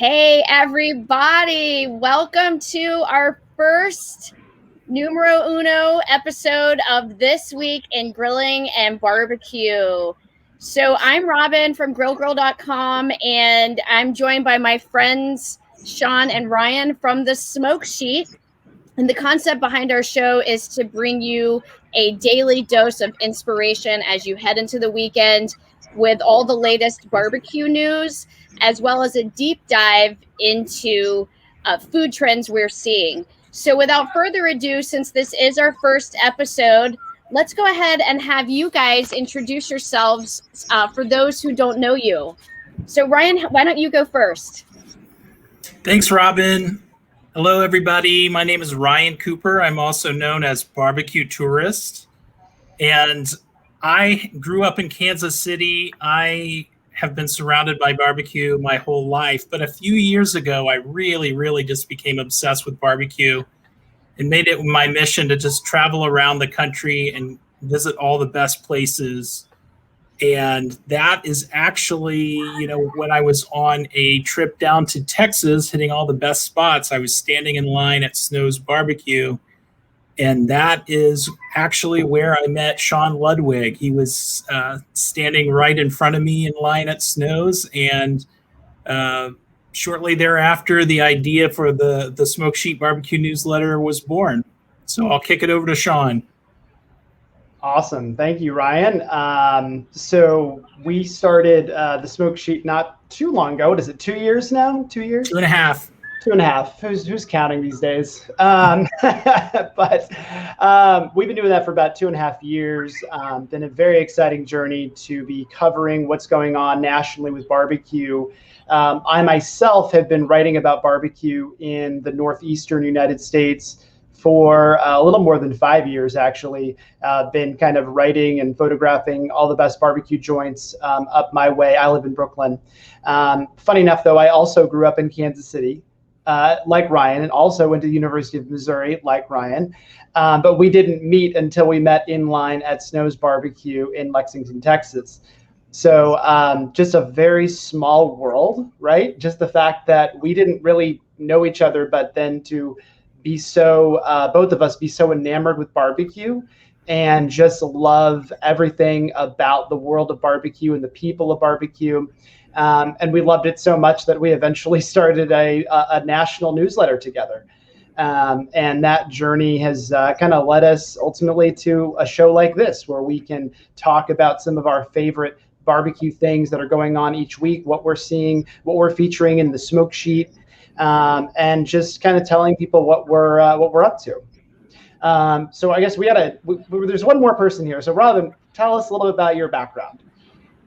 Hey, everybody. Welcome to our first numero uno episode of This Week in Grilling and Barbecue. So I'm Robyn from GrillGirl.com, and I'm joined by my friends Sean and Ryan from The Smoke Sheet. And the concept behind our show is to bring you a daily dose of inspiration as you head into the weekend with all the latest barbecue news, as well as a deep dive into food trends we're seeing. So without further ado, since this is our first episode, let's go ahead and have you guys introduce yourselves for those who don't know you. So Ryan, why don't you go first? Thanks, Robyn. Hello, everybody. My name is Ryan Cooper. I'm also known as Barbecue Tourist. And I grew up in Kansas City. I have been surrounded by barbecue my whole life. But a few years ago, I really just became obsessed with barbecue and made it my mission to just travel around the country and visit all the best places. And that is actually, when I was on a trip down to Texas, hitting all the best spots, I was standing in line at Snow's Barbecue. And that is actually where I met Sean Ludwig. He was standing right in front of me in line at Snow's. And shortly thereafter, the idea for the Smoke Sheet Barbecue newsletter was born. So I'll kick it over to Sean. Awesome. Thank you, Ryan. So we started the Smoke Sheet not too long ago. What is it, 2 years now? 2 years? 2.5. 2.5. Who's counting these days? But we've been doing that for about 2.5 years. Been a very exciting journey to be covering what's going on nationally with barbecue. I myself have been writing about barbecue in the northeastern United States for a little more than 5 years, actually. Been kind of writing and photographing all the best barbecue joints up my way. I live in Brooklyn. Funny enough, though, I also grew up in Kansas City, like Ryan, and also went to the University of Missouri, like Ryan. But we didn't meet until we met in line at Snow's Barbecue in Lexington, Texas. So just a very small world, right? Just the fact that we didn't really know each other, but then to be so, both of us be so enamored with barbecue and just love everything about the world of barbecue and the people of barbecue. And we loved it so much that we eventually started a national newsletter together. And that journey has kind of led us ultimately to a show like this, where we can talk about some of our favorite barbecue things that are going on each week, what we're seeing, what we're featuring in the Smoke Sheet, and just kind of telling people what we're up to. So I guess there's one more person here. So Robyn, tell us a little bit about your background.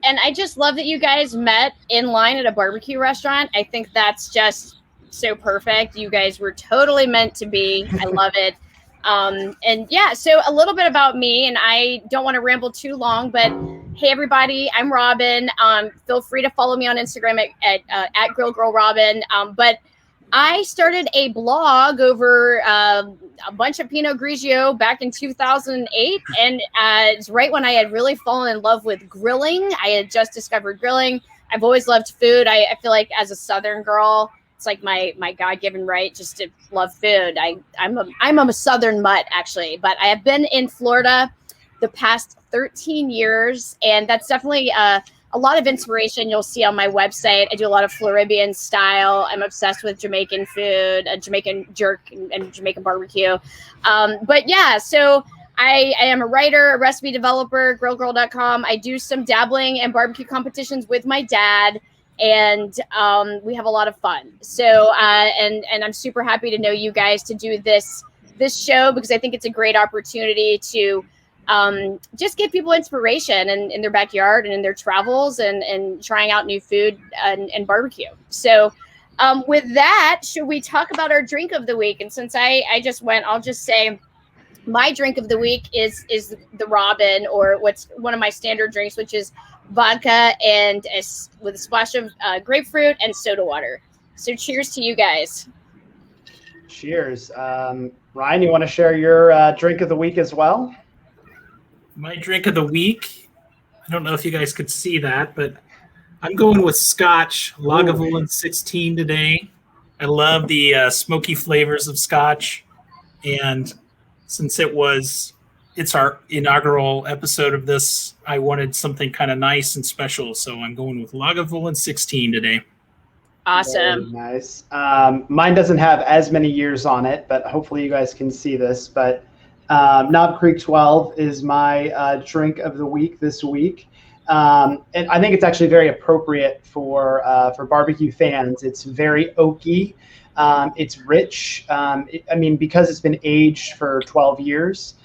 And I just love that you guys met in line at a barbecue restaurant. I think that's just so perfect. You guys were totally meant to be. I love it. And yeah, so a little bit about me, and I don't want to ramble too long, but hey, everybody, I'm Robyn. Feel free to follow me on Instagram at GrillGirlRobyn. But I started a blog over a bunch of Pinot Grigio back in 2008. And it's right when I had really fallen in love with grilling. I had just discovered grilling. I've always loved food. I feel like as a Southern girl, it's like my God-given right just to love food. I'm a Southern mutt, actually. But I have been in Florida the past 13 years. And that's definitely a lot of inspiration you'll see on my website. I do a lot of Floridian style. I'm obsessed with Jamaican food, Jamaican jerk, and Jamaican barbecue. But yeah, so I am a writer, a recipe developer, GrillGirl.com. I do some dabbling in barbecue competitions with my dad, and we have a lot of fun. So and I'm super happy to know you guys to do this show, because I think it's a great opportunity to just give people inspiration in their backyard and in their travels and trying out new food and barbecue. So with that, should we talk about our drink of the week? And since I just went, I'll just say my drink of the week is the Robyn, or what's one of my standard drinks, which is vodka and with a splash of grapefruit and soda water. So cheers to you guys. Cheers. Ryan, you want to share your drink of the week as well? My drink of the week, I don't know if you guys could see that, but I'm going with Scotch Lagavulin 16 today. I love the smoky flavors of Scotch, and since it's our inaugural episode of this, I wanted something kind of nice and special, so I'm going with Lagavulin 16 today. Awesome. Very nice. Mine doesn't have as many years on it, but hopefully you guys can see this. But Knob Creek 12 is my drink of the week this week. And I think it's actually very appropriate for barbecue fans. It's very oaky. It's rich. Because it's been aged for 12 years,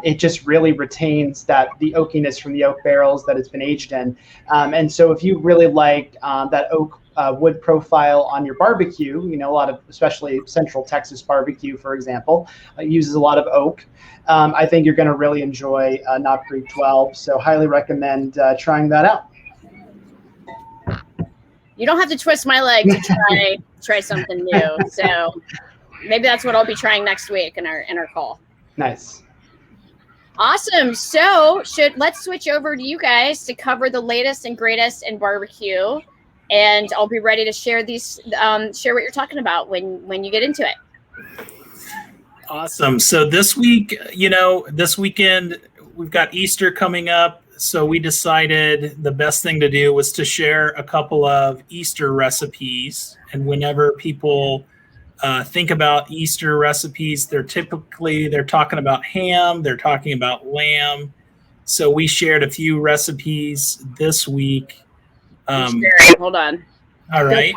it just really retains the oakiness from the oak barrels that it's been aged in. And so if you really like that oak wood profile on your barbecue, a lot of, especially Central Texas barbecue, for example, uses a lot of oak. I think you're going to really enjoy Knob Creek 12. So highly recommend trying that out. You don't have to twist my leg to try something new. So maybe that's what I'll be trying next week in our call. Nice. Awesome. So let's switch over to you guys to cover the latest and greatest in barbecue. And I'll be ready to share share what you're talking about when you get into it. Awesome. So this week, this weekend, we've got Easter coming up. So we decided the best thing to do was to share a couple of Easter recipes. And whenever people think about Easter recipes, they're talking about ham, they're talking about lamb. So we shared a few recipes this week. Hold on. All right.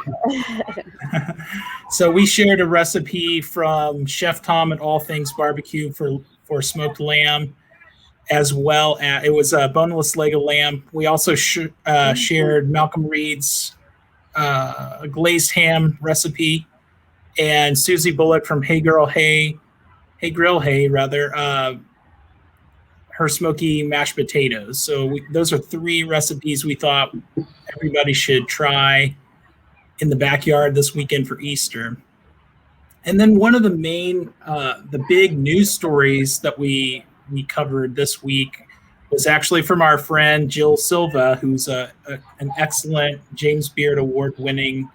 So we shared a recipe from Chef Tom at All Things Barbecue for smoked lamb, as well as it was a boneless leg of lamb. We also shared Malcolm Reed's glazed ham recipe, and Susie Bullock from Hey Grill Hey, her smoky mashed potatoes. So those are three recipes we thought everybody should try in the backyard this weekend for Easter. And then one of the main, the big news stories that we covered this week was actually from our friend Jill Silva, who's an excellent James Beard Award-winning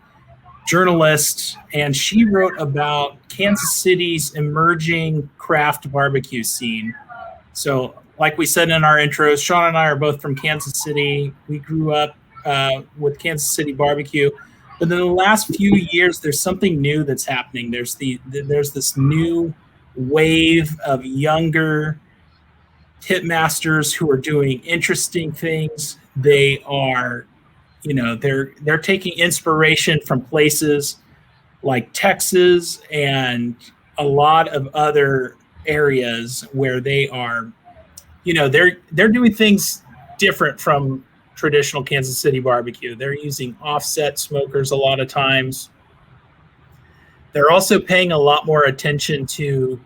journalist, and she wrote about Kansas City's emerging craft barbecue scene. So like we said in our intros, Sean and I are both from Kansas City. We grew up with Kansas City barbecue. But in the last few years, there's something new that's happening. There's this new wave of younger pit masters who are doing interesting things. They are, they're taking inspiration from places like Texas and a lot of other areas where they are, they're doing things different from traditional Kansas City barbecue. They're using offset smokers a lot of times. They're also paying a lot more attention to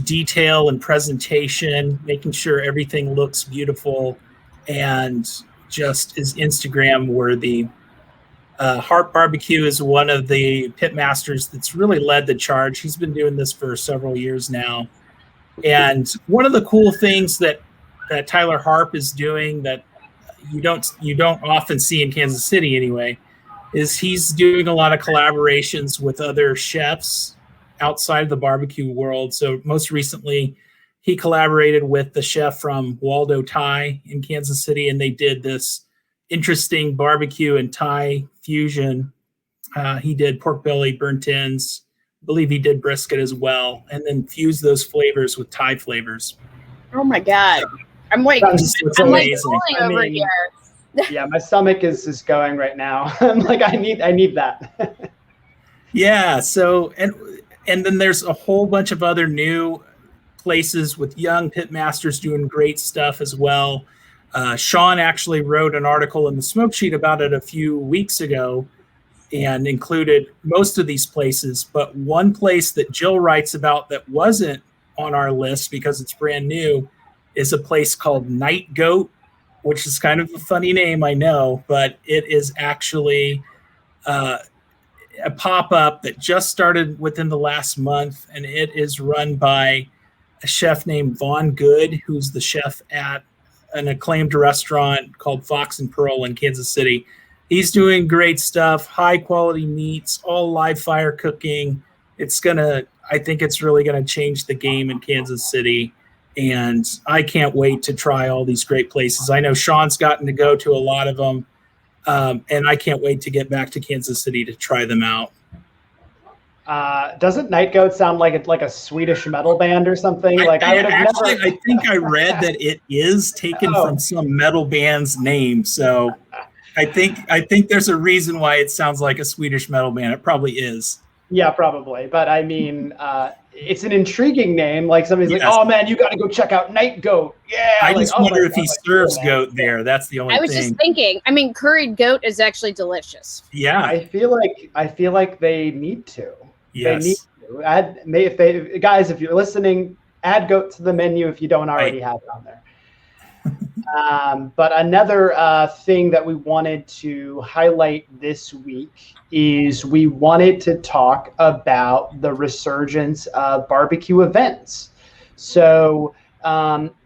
detail and presentation, making sure everything looks beautiful and just is Instagram worthy. Harp Barbecue is one of the pit masters that's really led the charge. He's been doing this for several years now. And one of the cool things that Tyler Harp is doing that you don't often see in Kansas City anyway, is he's doing a lot of collaborations with other chefs outside of the barbecue world. So most recently, he collaborated with the chef from Waldo Thai in Kansas City, and they did this interesting barbecue and Thai fusion. He did pork belly, burnt ends. I believe he did brisket as well, and then fused those flavors with Thai flavors. Oh my God. I'm like amazing. Over here. Yeah, my stomach is going right now. I'm like, I need that. Yeah. So, and then there's a whole bunch of other new places with young pit masters doing great stuff as well. Sean actually wrote an article in the Smoke Sheet about it a few weeks ago and included most of these places. But one place that Jill writes about that wasn't on our list because it's brand new is a place called Night Goat, which is kind of a funny name, I know, but it is actually a pop-up that just started within the last month, and it is run by a chef named Vaughn Good, who's the chef at an acclaimed restaurant called Fox and Pearl in Kansas City. He's doing great stuff, high quality meats, all live fire cooking. I think it's really gonna change the game in Kansas City. And I can't wait to try all these great places. I know Sean's gotten to go to a lot of them. And I can't wait to get back to Kansas City to try them out. Doesn't Night Goat sound like it's like a Swedish metal band or something? I think I read that it is taken from some metal band's name. So I think there's a reason why it sounds like a Swedish metal band. It probably is. Yeah, probably. But I mean, it's an intriguing name. Like somebody's like, "Oh man, you got to go check out Night Goat." Yeah. I just wonder if he serves goat there. That's the only thing. I was just thinking. I mean, curried goat is actually delicious. Yeah. I feel like they need to. Yes. They need to. Guys, if you're listening, add goat to the menu if you don't already have it on there. But another thing that we wanted to highlight this week is we wanted to talk about the resurgence of barbecue events. So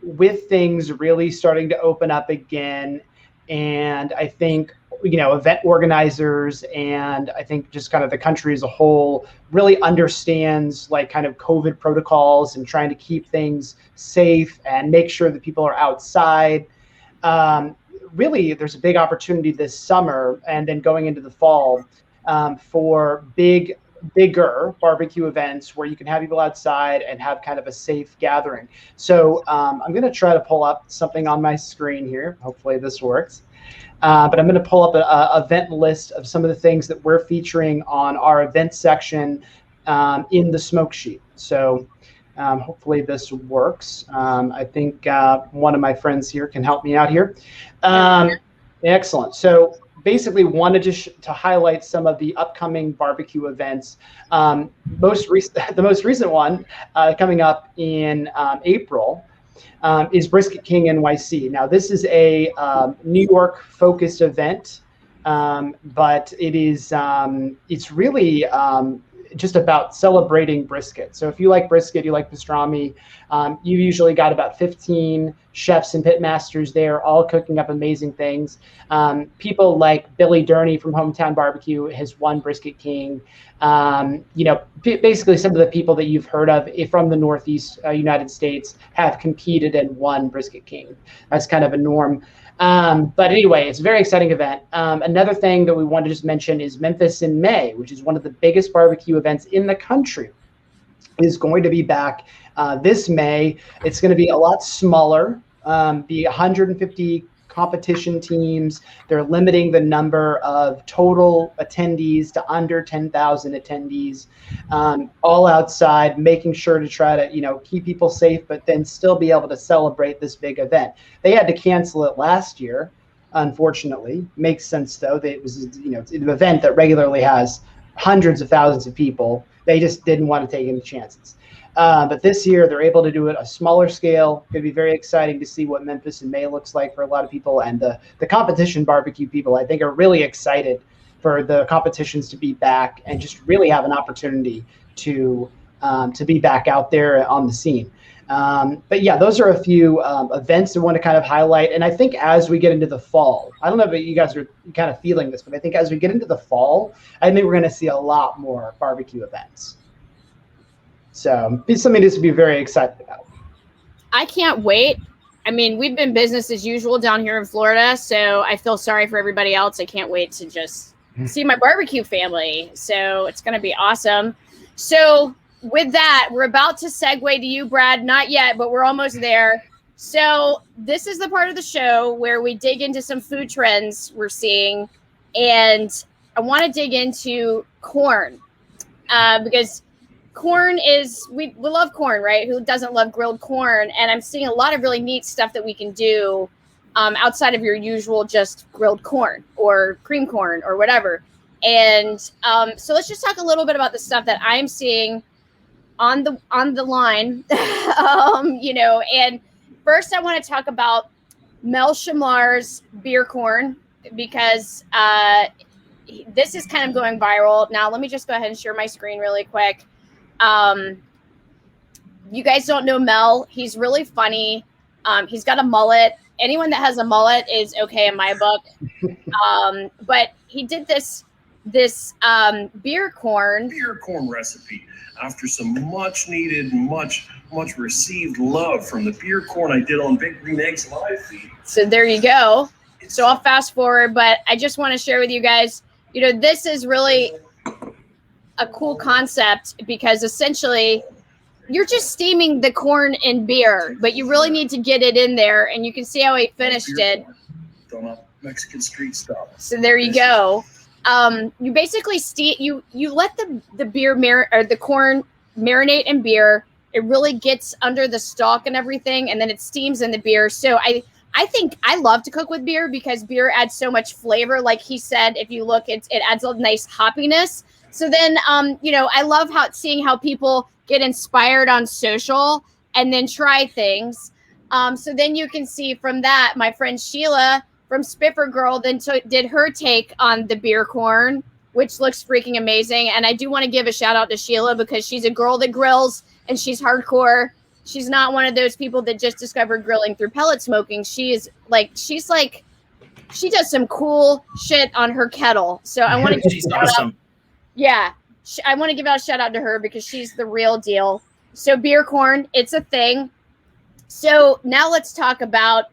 with things really starting to open up again, and I think, event organizers and I think just kind of the country as a whole really understands like kind of COVID protocols and trying to keep things safe and make sure that people are outside. Really, there's a big opportunity this summer and then going into the fall for bigger barbecue events where you can have people outside and have kind of a safe gathering. So I'm going to try to pull up something on my screen here. Hopefully this works. But I'm going to pull up an event list of some of the things that we're featuring on our event section in the smoke sheet. So hopefully this works. I think one of my friends here can help me out here. Excellent. So basically wanted to highlight some of the upcoming barbecue events. The most recent one coming up in April is Brisket King NYC. Now, this is a New York-focused event, but it's really just about celebrating brisket. So if you like brisket, you like pastrami, you usually got about 15 chefs and pitmasters there, all cooking up amazing things. People like Billy Durney from Hometown Barbecue has won Brisket King. Basically some of the people that you've heard of from the Northeast United States have competed and won Brisket King. That's kind of a norm. But anyway, it's a very exciting event. Another thing that we want to just mention is Memphis in May, which is one of the biggest barbecue events in the country, is going to be back this May. It's going to be a lot smaller, be 150 competition teams. They're limiting the number of total attendees to under 10,000 attendees, all outside, making sure to try to, keep people safe, but then still be able to celebrate this big event. They had to cancel it last year, unfortunately. Makes sense though. That it was, it's an event that regularly has hundreds of thousands of people. They just didn't want to take any chances. But this year, they're able to do it a smaller scale. It's going to be very exciting to see what Memphis in May looks like for a lot of people. And the competition barbecue people, I think, are really excited for the competitions to be back and just really have an opportunity to be back out there on the scene. But yeah, those are a few events I want to kind of highlight. And I think as we get into the fall, I don't know if you guys are kind of feeling this, but I think as we get into the fall, I think we're going to see a lot more barbecue events. So it's something just to be very excited about. I can't wait. I mean, we've been business as usual down here in Florida, so I feel sorry for everybody else. I can't wait to just see my barbecue family. So it's going to be awesome. So with that, we're about to segue to you, Brad. Not yet, but we're almost there. So this is the part of the show where we dig into some food trends we're seeing. And I want to dig into corn because corn is, we love corn, right? Who doesn't love grilled corn? And I'm seeing a lot of really neat stuff that we can do outside of your usual just grilled corn or cream corn or whatever. And so let's just talk a little bit about the stuff that I'm seeing on the line. And first I want to talk about Mel Chimlar's beer corn because this is kind of going viral. Now, let me just go ahead and share my screen really quick. You guys don't know Mel. He's really funny. He's got a mullet. anyone that has a mullet is okay in my book. But he did this beer corn recipe after some much needed, much received love from the beer corn I did on Big Green Eggs live feed. So there you go. So I'll fast forward, but I just want to share with you guys, you know, this is really a cool concept because essentially you're just steaming the corn in beer, but you really need to get it in there, and you can see how he finished it. Mexican street style. So there you go. You basically you let the beer or the corn marinate in beer. It really gets under the stalk and everything, and then it steams in the beer. So I think I love to cook with beer because beer adds so much flavor. Like he said, if you look, it adds a nice hoppiness. So then, you know, I love seeing how people get inspired on social and then try things. So then you can see from that, my friend Sheila from Spiffer Girl then did her take on the beer corn, which looks freaking amazing. And I do want to give a shout out to Sheila because she's a girl that grills and she's hardcore. She's not one of those people that just discovered grilling through pellet smoking. She does some cool shit on her kettle. So I want to she's awesome. Yeah. I want to give out a shout out to her because she's the real deal. So beer corn, it's a thing. So now let's talk about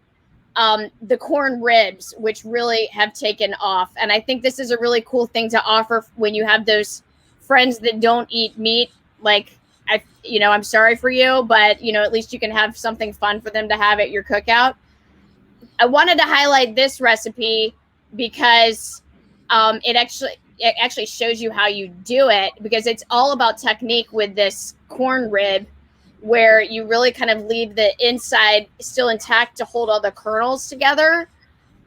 the corn ribs, which really have taken off. And I think this is a really cool thing to offer when you have those friends that don't eat meat. Like, I'm sorry for you, but, you know, at least you can have something fun for them to have at your cookout. I wanted to highlight this recipe because it actually shows you how you do it, because it's all about technique with this corn rib, where you really kind of leave the inside still intact to hold all the kernels together.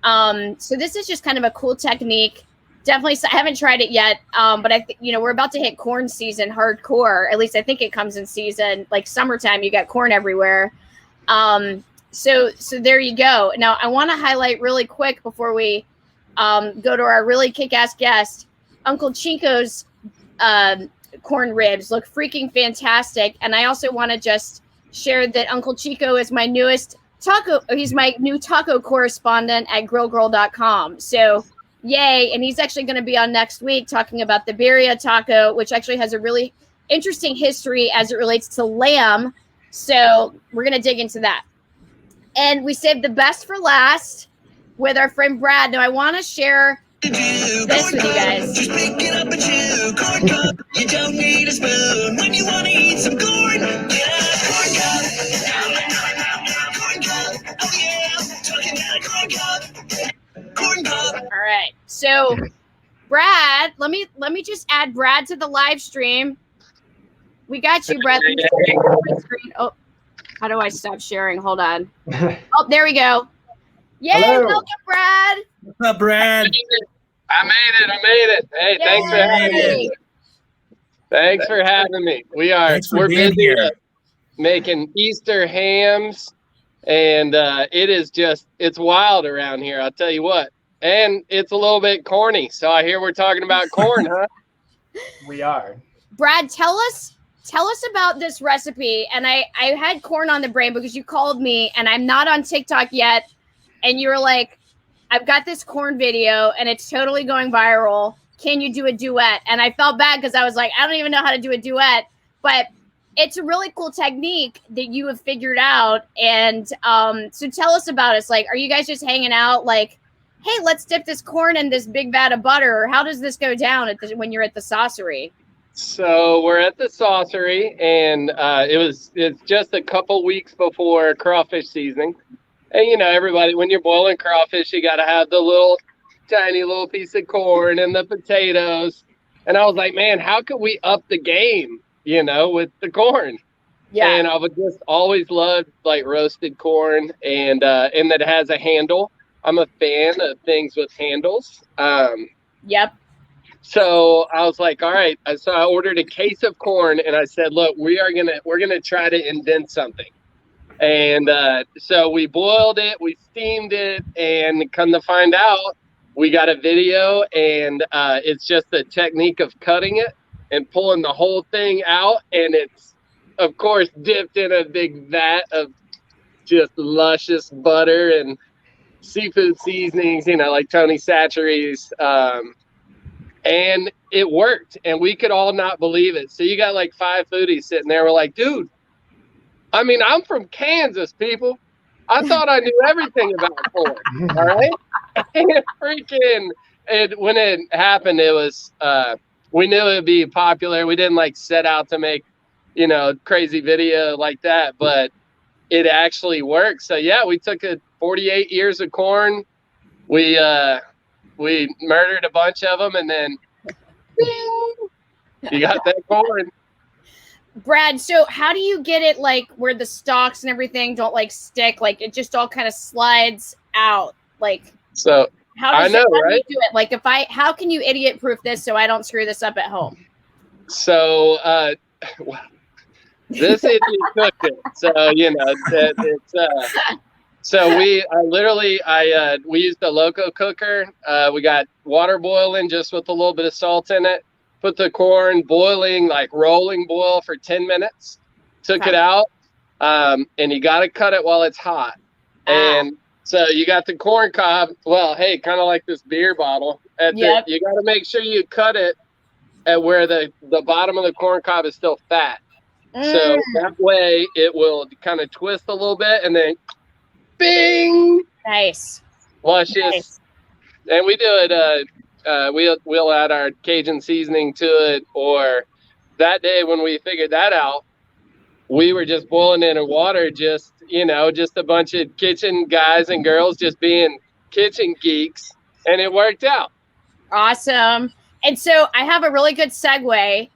So this is just kind of a cool technique. Definitely, I haven't tried it yet, but I think, you know, we're about to hit corn season hardcore. At least I think it comes in season, like summertime, you got corn everywhere. So there you go. Now I want to highlight really quick before we go to our really kick-ass guest, Uncle Chico's corn ribs look freaking fantastic. And I also want to just share that Uncle Chico is my newest he's my new taco correspondent at GrillGirl.com. So yay. And he's actually going to be on next week talking about the birria taco, which actually has a really interesting history as it relates to lamb. So we're going to dig into that. And we saved the best for last with our friend Brad. Now I want to share this with you guys. Just pick it up and chew. Corn cup, you don't need a spoon. When you want to eat some corn, yeah, corn cup. Corn cup, oh yeah, talking about a corn cup. Corn cup. All right. So Brad, let me just add Brad to the live stream. We got you, Brad. Oh, how do I stop sharing? Hold on. Oh, there we go. Yay, Hello. welcome, Brad. What's up, Brad? I made it. Hey, Yay. thanks for having me. Thanks for having me. We're being busy here. making Easter hams, and it's wild around here, I'll tell you what. And it's a little bit corny, so I hear we're talking about corn, huh? We are. Brad, tell us about this recipe. And I had corn on the brain because you called me and I'm not on TikTok yet. And you were like, I've got this corn video and it's totally going viral. Can you do a duet? And I felt bad because I was like, I don't even know how to do a duet, but it's a really cool technique that you have figured out. And so tell us about it. Like, are you guys just hanging out like, hey, let's dip this corn in this big vat of butter? Or how does this go down when you're at the saucery? So we're at the saucery, and it's just a couple weeks before crawfish seasoning. And, you know, everybody, when you're boiling crawfish, you got to have the tiny little piece of corn and the potatoes. And I was like, man, how could we up the game, you know, with the corn? Yeah. And I would just always loved like roasted corn and that it has a handle. I'm a fan of things with handles. Yep. So I was like, all right. So I ordered a case of corn and I said, look, we're gonna try to invent something. And so we boiled it, we steamed it, and come to find out, we got a video, and it's just the technique of cutting it and pulling the whole thing out, and it's, of course, dipped in a big vat of just luscious butter and seafood seasonings, like Tony Chachere's, and it worked, and we could all not believe it. So you got like 5 foodies sitting there. We're like, dude, I mean, I'm from Kansas, people. I thought I knew everything about corn. All right. And when it happened, it was, we knew it would be popular. We didn't like set out to make, crazy video like that, but it actually worked. So yeah, we took 48 years of corn. We murdered a bunch of them, and then bing, you got that corn. Brad, so how do you get it like where the stalks and everything don't like stick? Like it just all kind of slides out. Like so how do right? you do it? Like how can you idiot proof this so I don't screw this up at home? So this idiot cooked it. So it's so we used a loco cooker. We got water boiling just with a little bit of salt in it. Put the corn boiling, like rolling boil for 10 minutes. Took it out, and you got to cut it while it's hot. And so you got the corn cob. Well, hey, kind of like this beer bottle. You got to make sure you cut it at where the bottom of the corn cob is still fat. So that way it will kind of twist a little bit, and then bing. Nice. Luscious. Nice. And we do it. We'll add our Cajun seasoning to it, or that day when we figured that out, we were just boiling it in water, just a bunch of kitchen guys and girls just being kitchen geeks, and it worked out. Awesome. And so I have a really good segue.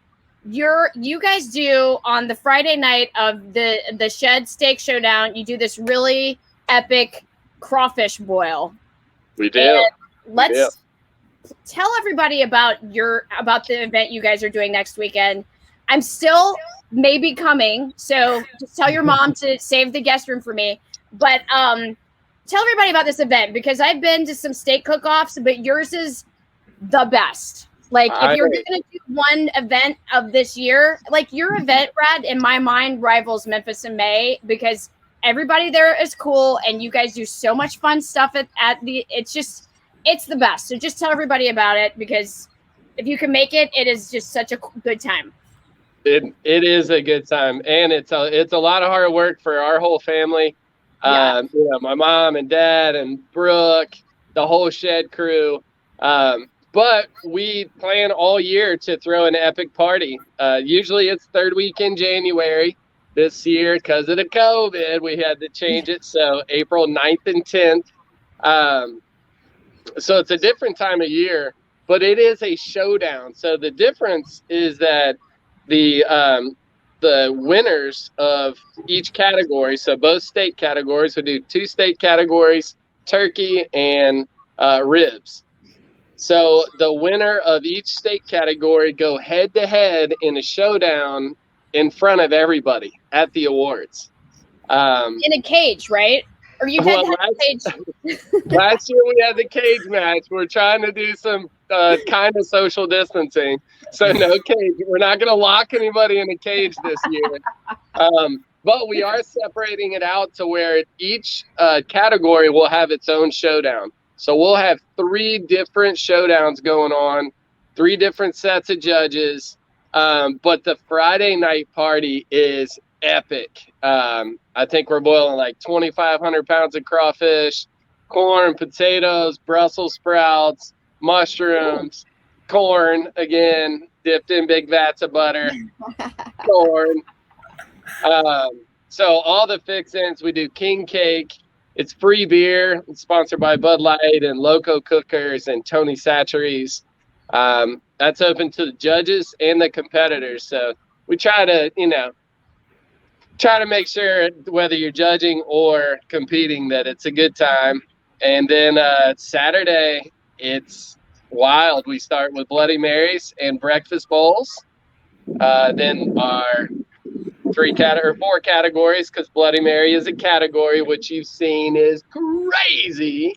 You guys do on the Friday night of the Shed Steak Showdown, you do this really epic crawfish boil. We do. Let's tell everybody about the event you guys are doing next weekend. I'm still maybe coming, so just tell your mom to save the guest room for me. But tell everybody about this event, because I've been to some steak cook-offs, but yours is the best. Like if you're going to do one event of this year, like your event, Brad, in my mind rivals Memphis in May, because everybody there is cool and you guys do so much fun stuff it's the best. So just tell everybody about it, because if you can make it, it is just such a good time. It is a good time, and it's a lot of hard work for our whole family. My mom and dad and Brooke, the whole Shed crew. But we plan all year to throw an epic party. Usually it's third week in January. This year, because of the COVID, we had to change it. So April 9th and 10th. So it's a different time of year, but it is a showdown. So the difference is that the winners of each category, so both steak categories, we do 2 steak categories, turkey and ribs. So the winner of each steak category go head to head in a showdown in front of everybody at the awards. In a cage, right? Or you had a cage? Last year we had the cage match. We're trying to do some kind of social distancing. So no cage. We're not going to lock anybody in a cage this year. But we are separating it out to where each category will have its own showdown. So we'll have 3 different showdowns going on, 3 different sets of judges. But the Friday night party is epic. I think we're boiling like 2,500 pounds of crawfish, corn, potatoes, Brussels sprouts, mushrooms, corn, again, dipped in big vats of butter, corn. So all the fixins, we do king cake. It's free beer. It's sponsored by Bud Light and Loco Cookers and Tony Chachere's. That's open to the judges and the competitors. So we try to make sure whether you're judging or competing that it's a good time. And then Saturday, it's wild. We start with Bloody Marys and breakfast bowls. Then our 4 categories, because Bloody Mary is a category, which you've seen is crazy.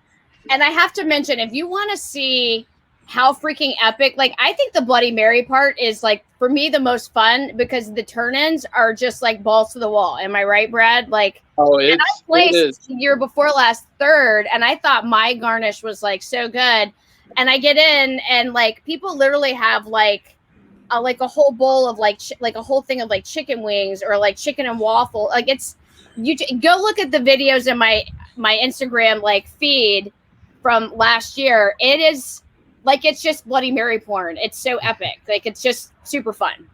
And I have to mention, if you want to see how freaking epic. Like, I think the Bloody Mary part is, like, for me, the most fun because the turn-ins are just like balls to the wall. Am I right, Brad? Like, and I placed the year before last third, and I thought my garnish was like so good. And I get in, and like people literally have like a whole bowl of like a whole thing of like chicken wings or like chicken and waffle. Like, it's, you go look at the videos in my Instagram like feed from last year. It is like, it's just Bloody Mary porn. It's so epic. Like, it's just super fun.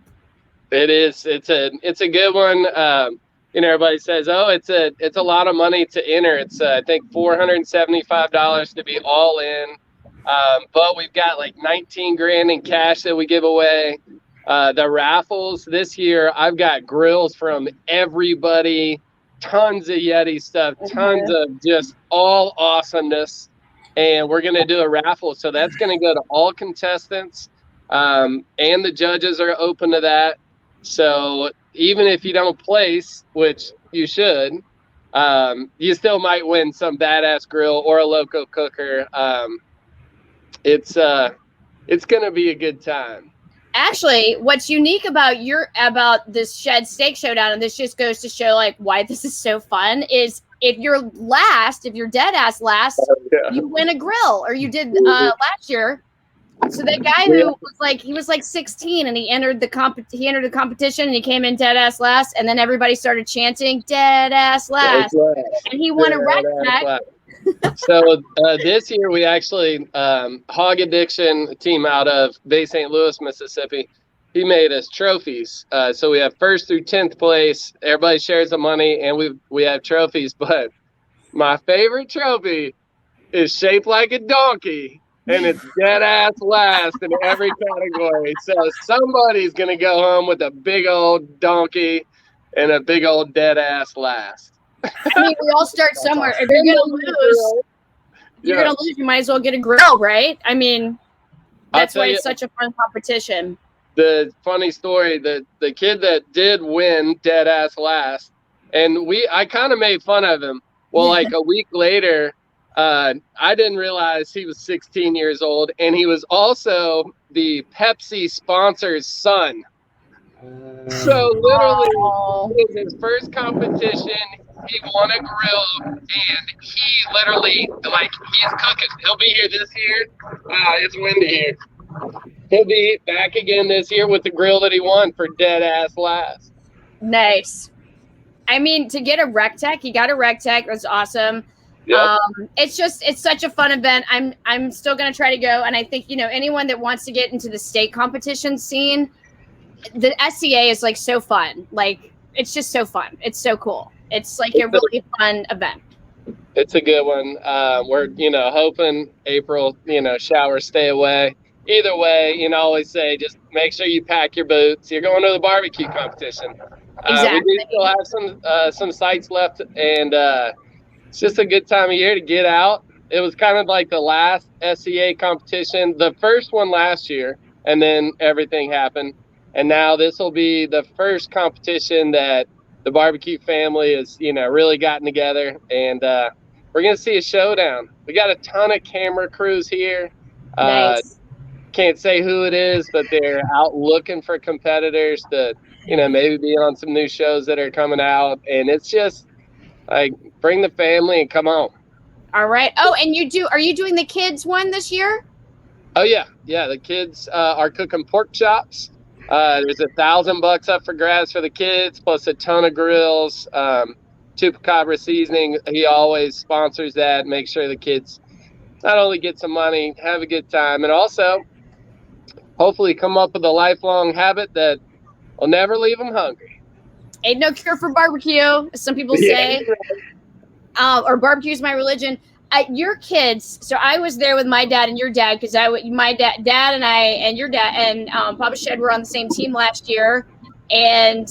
It is. It's a good one. You know, everybody says, oh, it's a lot of money to enter. It's I think $475 to be all in. But we've got like 19 grand in cash that we give away. The raffles this year, I've got grills from everybody, tons of Yeti stuff, tons of just all awesomeness. And we're going to do a raffle. So that's going to go to all contestants. And the judges are open to that. So even if you don't place, which you should, you still might win some badass grill or a loco cooker. It's going to be a good time. Actually, what's unique about this Shed Steak Showdown, and this just goes to show like why this is so fun, is if you're dead ass last, you win a grill, or you did last year. So that guy who was like 16 and he entered the competition and he came in dead ass last, and then everybody started chanting dead ass last, and he won a rack pack. So this year we actually Hog Addiction team out of Bay St. Louis, Mississippi. He made us trophies. So we have 1st through 10th place. Everybody shares the money, and we have trophies. But my favorite trophy is shaped like a donkey, and it's dead ass last in every category. So somebody's gonna go home with a big old donkey and a big old dead ass last. I mean, we all start somewhere. If you're gonna lose, you might as well get a grill, right? I mean, that's why it's such a fun competition. The funny story, the kid that did win dead ass last, and I kind of made fun of him. Well, like a week later, I didn't realize he was 16 years old, and he was also the Pepsi sponsor's son. So literally, it was his first competition. He won a grill, and he literally, like, he's cooking. He'll be here this year. It's windy here. He'll be back again this year with the grill that he won for dead ass last. Nice. I mean, to get a rec tech, he got a rec tech. That's awesome. Yep. It's such a fun event. I'm still gonna try to go, and I think anyone that wants to get into the state competition scene, the SCA is like so fun. Like, it's just so fun. It's so cool. It's like a really fun event. It's a good one. We're hoping April. Showers stay away. Either way, always say just make sure you pack your boots. You're going to the barbecue competition. Exactly. We do still have some sites left, and it's just a good time of year to get out. It was kind of like the last SCA competition, the first one last year, and then everything happened. And now this will be the first competition that the barbecue family has, really gotten together, and we're going to see a showdown. We got a ton of camera crews here. Nice. Can't say who it is, but they're out looking for competitors to, maybe be on some new shows that are coming out. And it's just like, bring the family and come on. All right. Oh, and are you doing the kids one this year? Oh yeah. Yeah. The kids are cooking pork chops. There's $1,000 up for grabs for the kids, plus a ton of grills. Chupacabra seasoning, he always sponsors that. Make sure the kids not only get some money, have a good time, and also hopefully come up with a lifelong habit that will never leave them hungry. Ain't no cure for barbecue, as some people say. Or barbecue's my religion. Your kids. So I was there with my dad and your dad, because my dad and I and your dad and Papa Shed were on the same team last year, and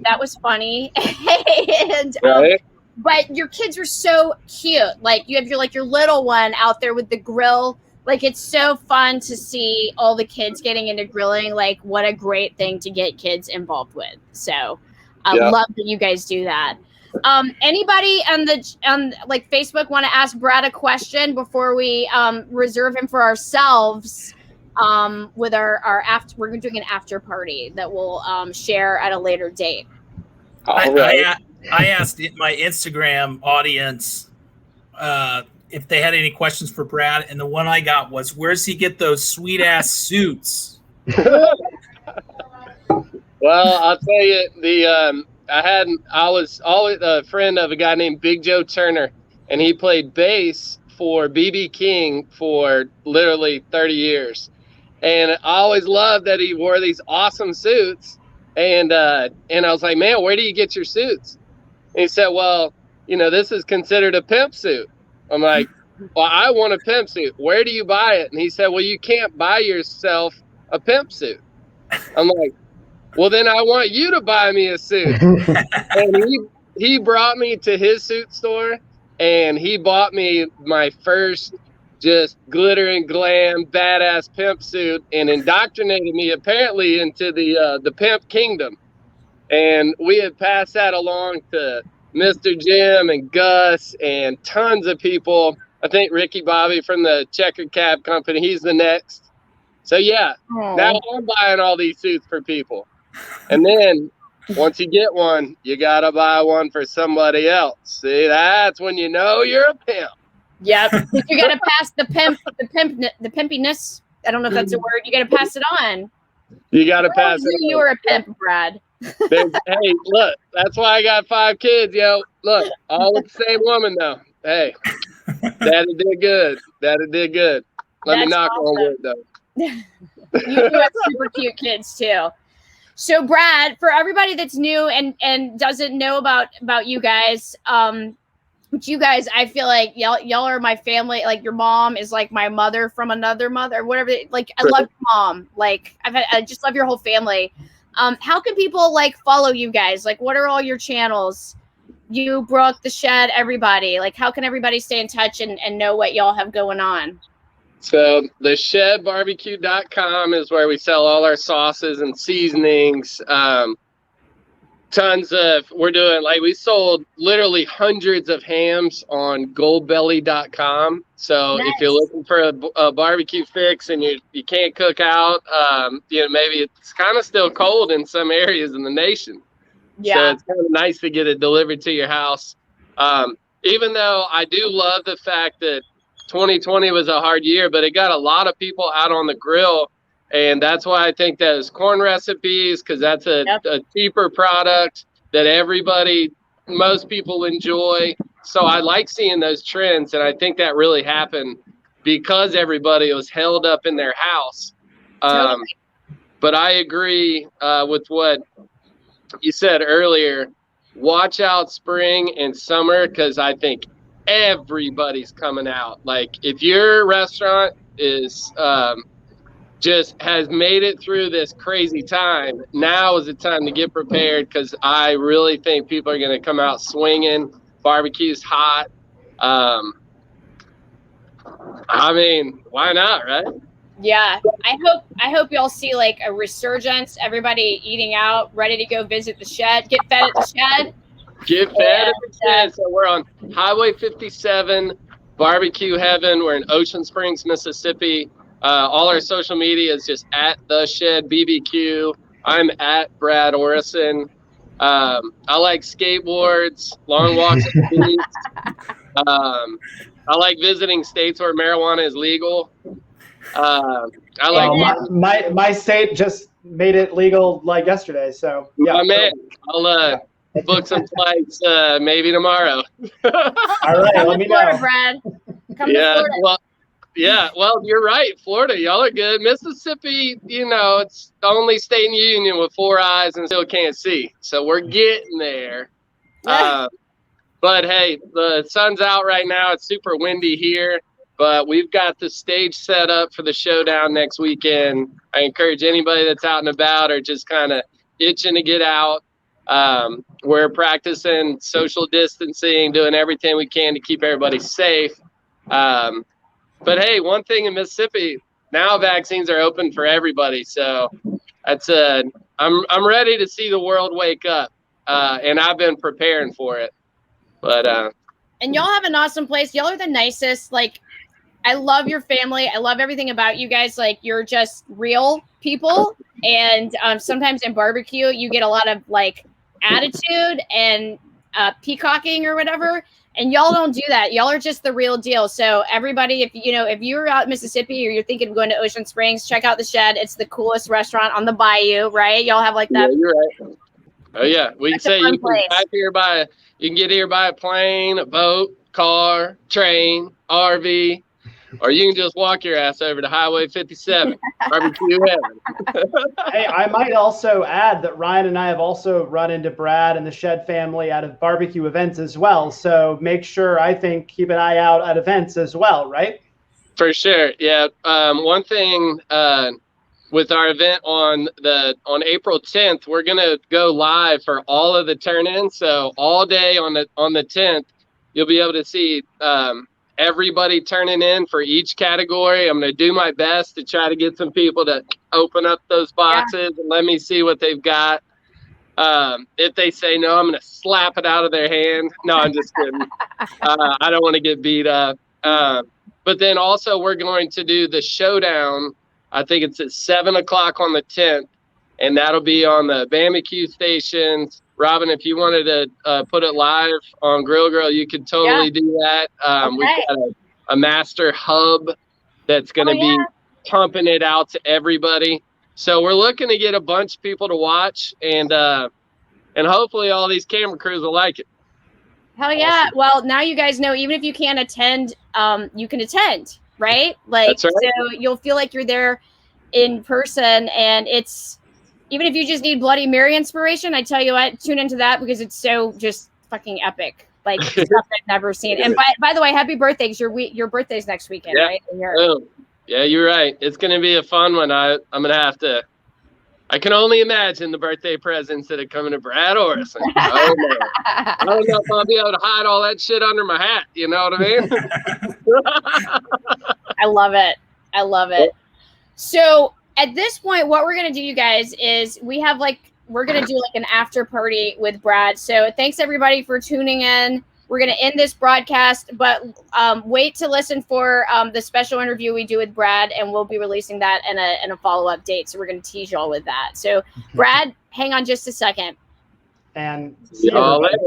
that was funny. And right. But your kids were so cute. Like, you have your little one out there with the grill. Like, it's so fun to see all the kids getting into grilling. Like, what a great thing to get kids involved with. So I love that you guys do that. Anybody on Facebook want to ask Brad a question before we reserve him for ourselves? with our after. We're doing an after party that we'll share at a later date. I asked my Instagram audience if they had any questions for Brad, and the one I got was, "Where's he get those sweet ass suits?" Well, I'll tell you, I was always a friend of a guy named Big Joe Turner, and he played bass for BB King for literally 30 years. And I always loved that he wore these awesome suits. And I was like, man, where do you get your suits? And he said, well, this is considered a pimp suit. I'm like, well, I want a pimp suit. Where do you buy it? And he said, well, you can't buy yourself a pimp suit. I'm like, well, then I want you to buy me a suit. And he brought me to his suit store, and he bought me my first just glitter and glam badass pimp suit, and indoctrinated me apparently into the pimp kingdom. And we had passed that along to Mr. Jim and Gus and tons of people. I think Ricky Bobby from the Checker Cab Company, he's the next. So yeah, now I'm buying all these suits for people. And then once you get one, you gotta buy one for somebody else. See, that's when you know you're a pimp. Yep. You gotta pass the pimpiness. I don't know if that's a word. You gotta pass it on. You gotta pass it on. You were a pimp, Brad. Hey, look, that's why I got 5 kids, yo. Look, all with the same woman though. Hey, Daddy did good. Daddy did good. Let me knock on wood though. You do have super cute kids too. So Brad, for everybody that's new and doesn't know about you guys, I feel like y'all are my family. Like your mom is like my mother from another mother, whatever. Like I love your mom. Like I just love your whole family. How can people like follow you guys? Like what are all your channels? You, Brooke, the Shed, everybody. Like how can everybody stay in touch and know what y'all have going on? So the shedbbq.com is where we sell all our sauces and seasonings. We're doing, like, we sold literally hundreds of hams on goldbelly.com. So nice. If you're looking for a barbecue fix and you can't cook out, maybe it's kind of still cold in some areas in the nation. Yeah. So it's kind of nice to get it delivered to your house. Even though I do love the fact that 2020 was a hard year, but it got a lot of people out on the grill. And that's why I think those corn recipes, because that's a cheaper product that most people enjoy. So I like seeing those trends. And I think that really happened because everybody was held up in their house. But I agree with what you said earlier. Watch out spring and summer, because I think everybody's coming out. Like if your restaurant is just has made it through this crazy time, now is the time to get prepared, because I really think people are going to come out swinging. Barbecue's hot. I mean, why not, right? Yeah, I hope y'all see like a resurgence. Everybody eating out, ready to go visit the Shed, get fed at the Shed. Get fed at the Shed. So we're on Highway 57, barbecue heaven. We're in Ocean Springs, Mississippi. All our social media is just at the Shed BBQ. I'm at Brad Orrison. I like skateboards, long walks at the beach. I like visiting states where marijuana is legal. I like my state just made it legal like yesterday. So yeah, man, I'll book some flights maybe tomorrow. All right, let me know, Brad. Come to Florida. Well, you're right. Florida, y'all are good. Mississippi, it's the only state in the union with 4 eyes and still can't see. So we're getting there. Yeah. But hey, the sun's out right now. It's super windy here, but we've got the stage set up for the showdown next weekend. I encourage anybody that's out and about or just kind of itching to get out. We're practicing social distancing, doing everything we can to keep everybody safe. But hey, one thing in Mississippi, now vaccines are open for everybody. So that's I'm ready to see the world wake up. And I've been preparing for it. But and y'all have an awesome place. Y'all are the nicest. Like I love your family. I love everything about you guys. Like, you're just real people. And sometimes in barbecue, you get a lot of like attitude and peacocking or whatever. And y'all don't do that. Y'all are just the real deal. So everybody, if you're out in Mississippi or you're thinking of going to Ocean Springs, check out the Shed. It's the coolest restaurant on the bayou, right? Y'all have like that. Yeah, you're right. Oh yeah, we can say you can get here by a plane, a boat, car, train, RV, or you can just walk your ass over to Highway 57, barbecue heaven. Hey, I might also add that Ryan and I have also run into Brad and the Shed family at BBQ Events as well. So make sure, keep an eye out at events as well, right? For sure, yeah. One thing with our event on April 10th, we're gonna go live for all of the turn-ins. So all day on the 10th, you'll be able to see everybody turning in for each category. I'm going to do my best to try to get some people to open up those boxes and let me see what they've got. If they say no, I'm going to slap it out of their hand. No, I'm just kidding. I don't want to get beat up. But then also we're going to do the showdown. I think it's at 7 o'clock on the 10th, and that'll be on the BBQ stations. Robyn, if you wanted to put it live on GrillGirl, you could totally do that. We've got a master hub that's going to be pumping it out to everybody. So we're looking to get a bunch of people to watch, and hopefully all these camera crews will like it. Hell yeah. Awesome. Well, now you guys know, even if you can't attend, you can attend, right? Like, that's right. So you'll feel like you're there in person, and it's, even if you just need Bloody Mary inspiration, I tell you what, tune into that because it's so just fucking epic. Like stuff I've never seen. And by the way, happy birthday, because your birthday's next weekend, right? Yeah, you're right. It's going to be a fun one. I'm going to have to, I can only imagine the birthday presents that are coming to Brad Orrison. Oh, man. I don't know if I'll be able to hide all that shit under my hat. You know what I mean? I love it. I love it. So at this point, what we're going to do, you guys, is we're going to do like an after party with Brad. So thanks everybody for tuning in. We're going to end this broadcast, but wait to listen for the special interview we do with Brad, and we'll be releasing that in a follow-up date. So we're going to tease y'all with that. So Brad, hang on just a second. And see you later.